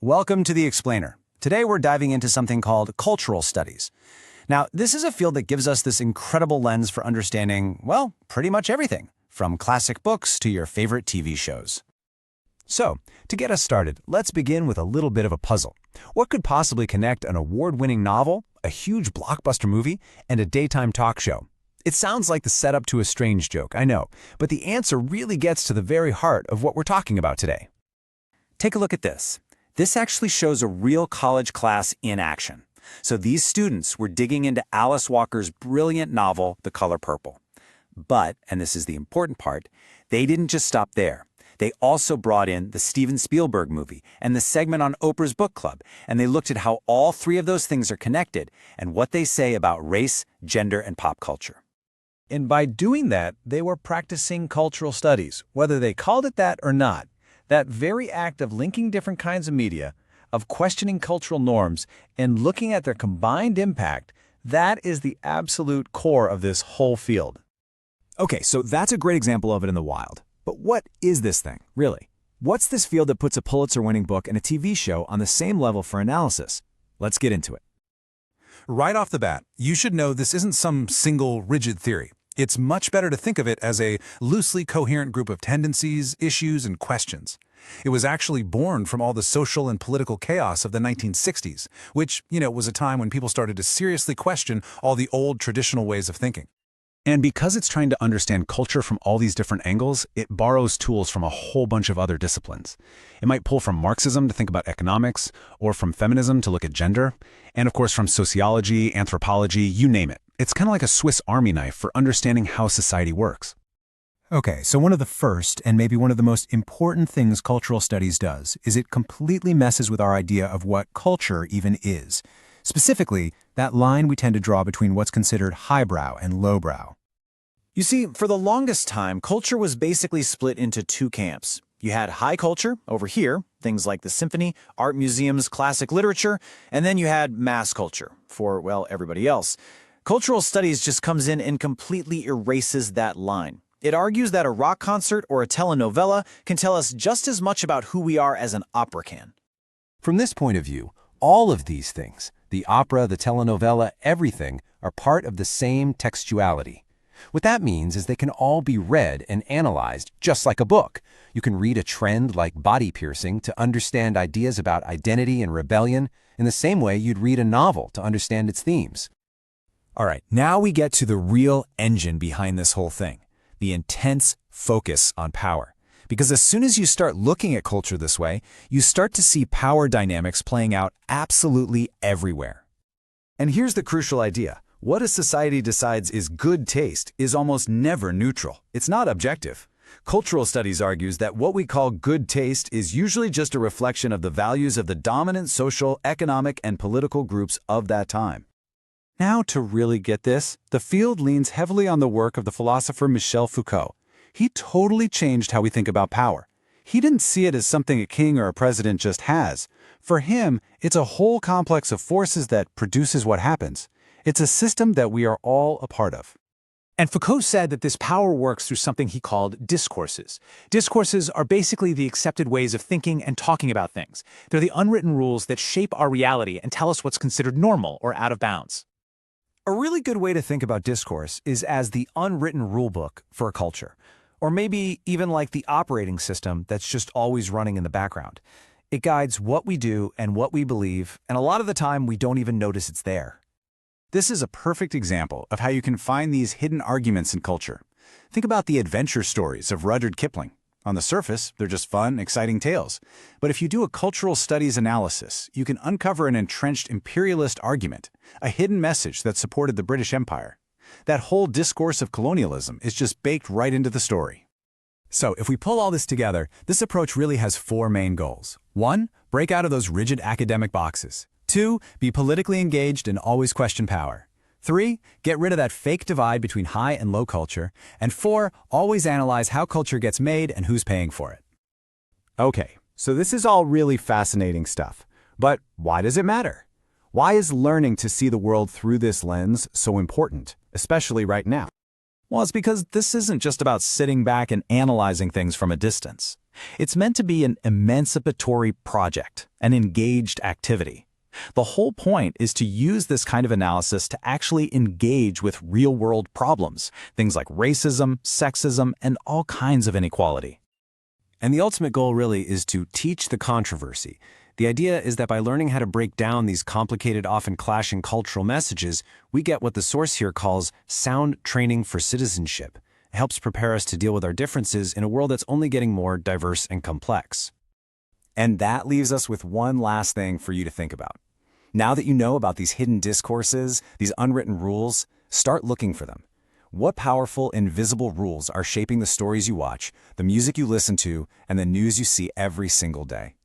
Welcome to The Explainer. Today we're diving into something called cultural studies. Now, this is a field that gives us this incredible lens for understanding, well, pretty much everything, from classic books to your favorite TV shows. So, to get us started, let's begin with a little bit of a puzzle. What could possibly connect an award-winning novel, a huge blockbuster movie, and a daytime talk show? It sounds like the setup to a strange joke, I know, but the answer really gets to the very heart of what we're talking about today. Take a look at this. This actually shows a real college class in action. So these students were digging into Alice Walker's brilliant novel, The Color Purple. But, and this is the important part, they didn't just stop there. They also brought in the Steven Spielberg movie and the segment on Oprah's book club, and they looked at how all three of those things are connected and what they say about race, gender, and pop culture. And by doing that, they were practicing cultural studies, whether they called it that or not. That very act of linking different kinds of media, of questioning cultural norms, and looking at their combined impact, that is the absolute core of this whole field. Okay, so that's a great example of it in the wild. But what is this thing, really? What's this field that puts a Pulitzer-winning book and a TV show on the same level for analysis? Let's get into it. Right off the bat, you should know this isn't some single rigid theory. It's much better to think of it as a loosely coherent group of tendencies, issues, and questions. It was actually born from all the social and political chaos of the 1960s, which, was a time when people started to seriously question all the old traditional ways of thinking. And because it's trying to understand culture from all these different angles, it borrows tools from a whole bunch of other disciplines. It might pull from Marxism to think about economics, or from feminism to look at gender, and of course from sociology, anthropology, you name it. It's kind of like a Swiss Army knife for understanding how society works. Okay, so one of the first, and maybe one of the most important things cultural studies does, is it completely messes with our idea of what culture even is. Specifically, that line we tend to draw between what's considered highbrow and lowbrow. You see, for the longest time, culture was basically split into two camps. You had high culture, over here, things like the symphony, art museums, classic literature, and then you had mass culture, for, well, everybody else. Cultural studies just comes in and completely erases that line. It argues that a rock concert or a telenovela can tell us just as much about who we are as an opera can. From this point of view, all of these things, the opera, the telenovela, everything, are part of the same textuality. What that means is they can all be read and analyzed just like a book. You can read a trend like body piercing to understand ideas about identity and rebellion in the same way you'd read a novel to understand its themes. All right, now we get to the real engine behind this whole thing, the intense focus on power. Because as soon as you start looking at culture this way, you start to see power dynamics playing out absolutely everywhere. And here's the crucial idea. What a society decides is good taste is almost never neutral. It's not objective. Cultural studies argues that what we call good taste is usually just a reflection of the values of the dominant social, economic, and political groups of that time. Now, to really get this, the field leans heavily on the work of the philosopher Michel Foucault. He totally changed how we think about power. He didn't see it as something a king or a president just has. For him, it's a whole complex of forces that produces what happens. It's a system that we are all a part of. And Foucault said that this power works through something he called discourses. Discourses are basically the accepted ways of thinking and talking about things. They're the unwritten rules that shape our reality and tell us what's considered normal or out of bounds. A really good way to think about discourse is as the unwritten rulebook for a culture. Or maybe even like the operating system that's just always running in the background. It guides what we do and what we believe, and a lot of the time we don't even notice it's there. This is a perfect example of how you can find these hidden arguments in culture. Think about the adventure stories of Rudyard Kipling. On the surface, they're just fun, exciting tales. But if you do a cultural studies analysis, you can uncover an entrenched imperialist argument, a hidden message that supported the British Empire. That whole discourse of colonialism is just baked right into the story. So, if we pull all this together, this approach really has four main goals. 1, break out of those rigid academic boxes. 2, be politically engaged and always question power. 3, get rid of that fake divide between high and low culture. And 4, always analyze how culture gets made and who's paying for it. Okay, so this is all really fascinating stuff. But why does it matter? Why is learning to see the world through this lens so important, especially right now? Well, it's because this isn't just about sitting back and analyzing things from a distance. It's meant to be an emancipatory project, an engaged activity. The whole point is to use this kind of analysis to actually engage with real-world problems, things like racism, sexism, and all kinds of inequality. And the ultimate goal really is to teach the controversy. The idea is that by learning how to break down these complicated, often clashing cultural messages, we get what the source here calls sound training for citizenship. It helps prepare us to deal with our differences in a world that's only getting more diverse and complex. And that leaves us with one last thing for you to think about. Now that you know about these hidden discourses, these unwritten rules, start looking for them. What powerful, invisible rules are shaping the stories you watch, the music you listen to, and the news you see every single day?